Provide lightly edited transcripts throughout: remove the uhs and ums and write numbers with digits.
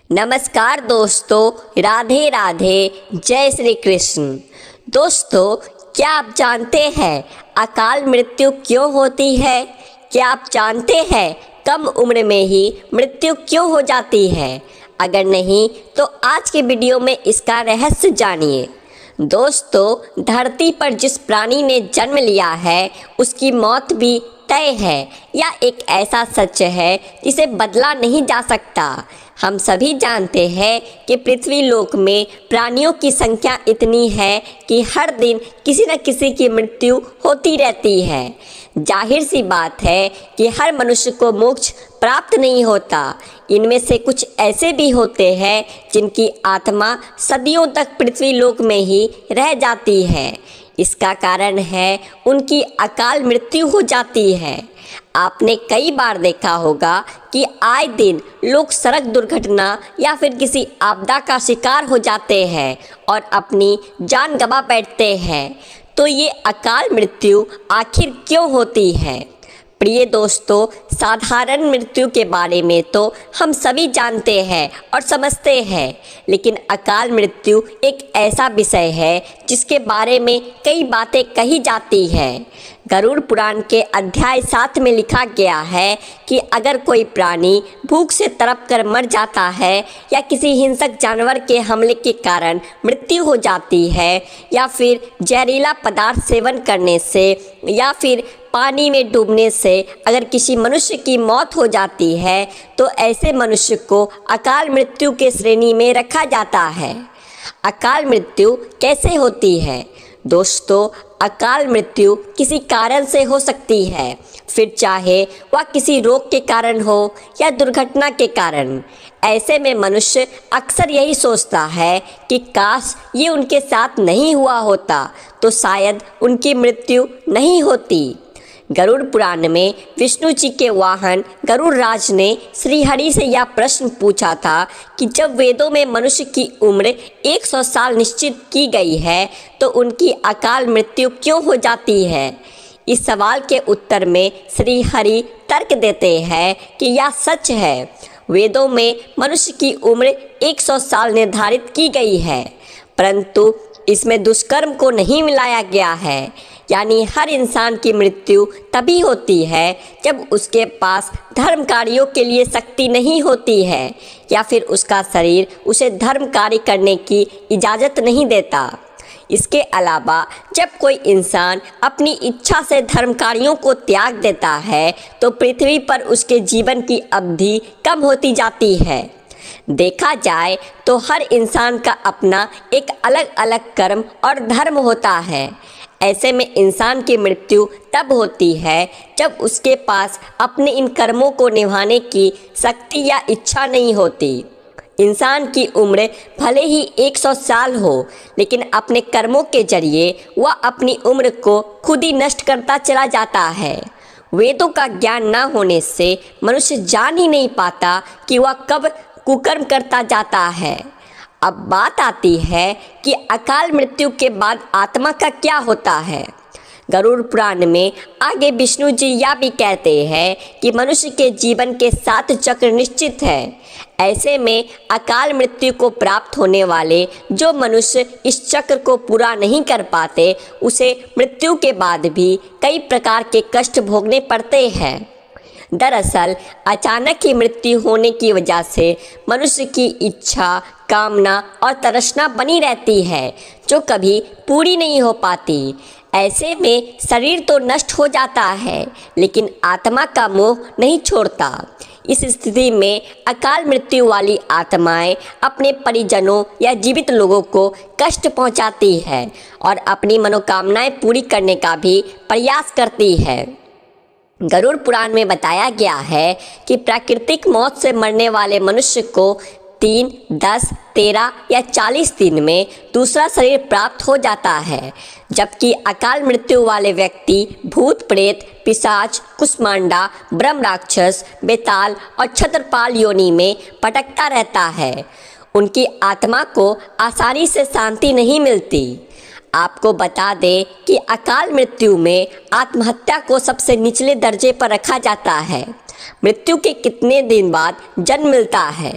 नमस्कार दोस्तों, राधे राधे, जय श्री कृष्ण। दोस्तों, क्या आप जानते हैं अकाल मृत्यु क्यों होती है? क्या आप जानते हैं कम उम्र में ही मृत्यु क्यों हो जाती है? अगर नहीं तो आज के वीडियो में इसका रहस्य जानिए। दोस्तों, धरती पर जिस प्राणी ने जन्म लिया है उसकी मौत भी तय है। या एक ऐसा सच है जिसे बदला नहीं जा सकता। हम सभी जानते हैं कि पृथ्वी लोक में प्राणियों की संख्या इतनी है कि हर दिन किसी न किसी की मृत्यु होती रहती है। जाहिर सी बात है कि हर मनुष्य को मोक्ष प्राप्त नहीं होता। इनमें से कुछ ऐसे भी होते हैं जिनकी आत्मा सदियों तक पृथ्वी लोक में ही रह जाती है। इसका कारण है उनकी अकाल मृत्यु हो जाती है। आपने कई बार देखा होगा कि आए दिन लोग सड़क दुर्घटना या फिर किसी आपदा का शिकार हो जाते हैं और अपनी जान गंवा बैठते हैं। तो ये अकाल मृत्यु आखिर क्यों होती है? प्रिय दोस्तों, साधारण मृत्यु के बारे में तो हम सभी जानते हैं और समझते हैं, लेकिन अकाल मृत्यु एक ऐसा विषय है जिसके बारे में कई बातें कही जाती हैं। गरुड़ पुराण के अध्याय 7 में लिखा गया है कि अगर कोई प्राणी भूख से तड़प कर मर जाता है या किसी हिंसक जानवर के हमले के कारण मृत्यु हो जाती है या फिर जहरीला पदार्थ सेवन करने से या फिर पानी में डूबने से अगर किसी मनुष्य की मौत हो जाती है तो ऐसे मनुष्य को अकाल मृत्यु के श्रेणी में रखा जाता है। अकाल मृत्यु कैसे होती है? दोस्तों, अकाल मृत्यु किसी कारण से हो सकती है, फिर चाहे वह किसी रोग के कारण हो या दुर्घटना के कारण। ऐसे में मनुष्य अक्सर यही सोचता है कि काश ये उनके साथ नहीं हुआ होता तो शायद उनकी मृत्यु नहीं होती। गरुड़ पुराण में विष्णु जी के वाहन गरुड़ राज ने श्री हरि से यह प्रश्न पूछा था कि जब वेदों में मनुष्य की उम्र 100 साल निश्चित की गई है तो उनकी अकाल मृत्यु क्यों हो जाती है? इस सवाल के उत्तर में श्री हरि तर्क देते हैं कि यह सच है। वेदों में मनुष्य की उम्र 100 साल निर्धारित की गई है, परंतु इसमें दुष्कर्म को नहीं मिलाया गया है। यानी हर इंसान की मृत्यु तभी होती है जब उसके पास धर्म कार्यों के लिए शक्ति नहीं होती है या फिर उसका शरीर उसे धर्म कार्य करने की इजाज़त नहीं देता। इसके अलावा जब कोई इंसान अपनी इच्छा से धर्म कार्यों को त्याग देता है तो पृथ्वी पर उसके जीवन की अवधि कम होती जाती है। देखा जाए तो हर इंसान का अपना एक अलग अलग कर्म और धर्म होता है। ऐसे में इंसान की मृत्यु तब होती है जब उसके पास अपने इन कर्मों को निभाने की शक्ति या इच्छा नहीं होती। इंसान की उम्र भले ही 100 साल हो, लेकिन अपने कर्मों के जरिए वह अपनी उम्र को खुद ही नष्ट करता चला जाता है। वेदों का ज्ञान न होने से मनुष्य जान ही नहीं पाता कि वह कब कुकर्म करता जाता है। अब बात आती है कि अकाल मृत्यु के बाद आत्मा का क्या होता है। गरुड़ पुराण में आगे विष्णु जी यह भी कहते हैं कि मनुष्य के जीवन के 7 चक्र निश्चित है। ऐसे में अकाल मृत्यु को प्राप्त होने वाले जो मनुष्य इस चक्र को पूरा नहीं कर पाते उसे मृत्यु के बाद भी कई प्रकार के कष्ट भोगने पड़ते हैं। दरअसल अचानक ही मृत्यु होने की वजह से मनुष्य की इच्छा, कामना और तृष्णा बनी रहती है जो कभी पूरी नहीं हो पाती। ऐसे में शरीर तो नष्ट हो जाता है, लेकिन आत्मा का मोह नहीं छोड़ता। इस स्थिति में अकाल मृत्यु वाली आत्माएं अपने परिजनों या जीवित लोगों को कष्ट पहुंचाती है और अपनी मनोकामनाएं पूरी करने का भी प्रयास करती है। गरुड़ पुराण में बताया गया है कि प्राकृतिक मौत से मरने वाले मनुष्य को 3, 10, 13 या 40 दिन में दूसरा शरीर प्राप्त हो जाता है, जबकि अकाल मृत्यु वाले व्यक्ति भूत प्रेत, पिशाच, कुष्मांडा, ब्रह्म राक्षस, बेताल और छत्रपाल योनि में भटकता रहता है। उनकी आत्मा को आसानी से शांति नहीं मिलती। आपको बता दें कि अकाल मृत्यु में आत्महत्या को सबसे निचले दर्जे पर रखा जाता है। मृत्यु के कितने दिन बाद जन्म मिलता है?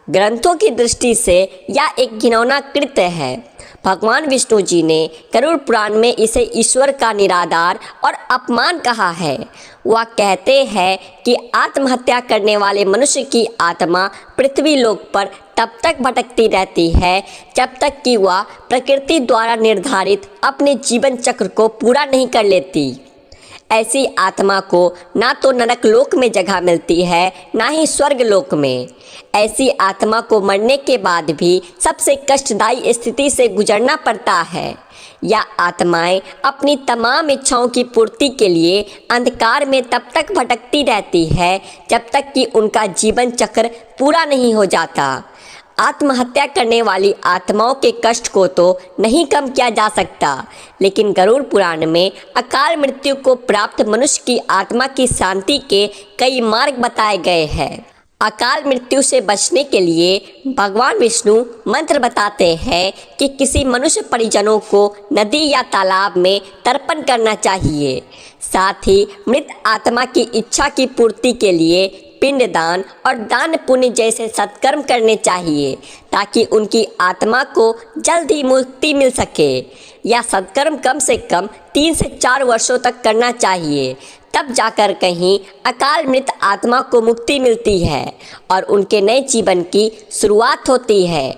ग्रंथों की दृष्टि से यह एक घिनौना कृत्य है। भगवान विष्णु जी ने गरुड़ पुराण में इसे ईश्वर का निरादर और अपमान कहा है। वह कहते हैं कि आत्महत्या करने वाले मनुष्य की आत्मा पृथ्वी लोक पर तब तक भटकती रहती है जब तक कि वह प्रकृति द्वारा निर्धारित अपने जीवन चक्र को पूरा नहीं कर लेती। ऐसी आत्मा को ना तो नरक लोक में जगह मिलती है, ना ही स्वर्ग लोक में। ऐसी आत्मा को मरने के बाद भी सबसे कष्टदायी स्थिति से गुजरना पड़ता है। यह आत्माएं अपनी तमाम इच्छाओं की पूर्ति के लिए अंधकार में तब तक भटकती रहती है जब तक कि उनका जीवन चक्र पूरा नहीं हो जाता। आत्महत्या करने वाली आत्माओं के कष्ट को तो नहीं कम किया जा सकता, लेकिन गरुड़ पुराण में अकाल मृत्यु को प्राप्त मनुष्य की आत्मा की शांति के कई मार्ग बताए गए हैं। अकाल मृत्यु से बचने के लिए भगवान विष्णु मंत्र बताते हैं कि किसी मनुष्य परिजनों को नदी या तालाब में तर्पण करना चाहिए। साथ ही मृत आत्मा की इच्छा की पूर्ति के लिए पिंडदान और दान पुण्य जैसे सत्कर्म करने चाहिए ताकि उनकी आत्मा को जल्द ही मुक्ति मिल सके। यह सत्कर्म कम से कम 3 से 4 वर्षों तक करना चाहिए, तब जाकर कहीं अकाल मृत आत्मा को मुक्ति मिलती है और उनके नए जीवन की शुरुआत होती है।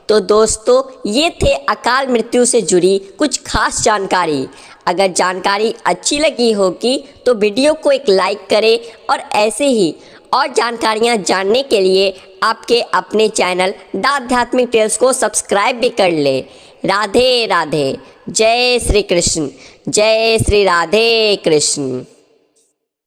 तो दोस्तों, ये थे अकाल मृत्यु से जुड़ी कुछ खास जानकारी। अगर जानकारी अच्छी लगी होगी तो वीडियो को एक लाइक करें और ऐसे ही और जानकारियाँ जानने के लिए आपके अपने चैनल द आध्यात्मिक टेल्स को सब्सक्राइब भी कर ले। राधे राधे। जय श्री कृष्ण। जय श्री राधे कृष्ण।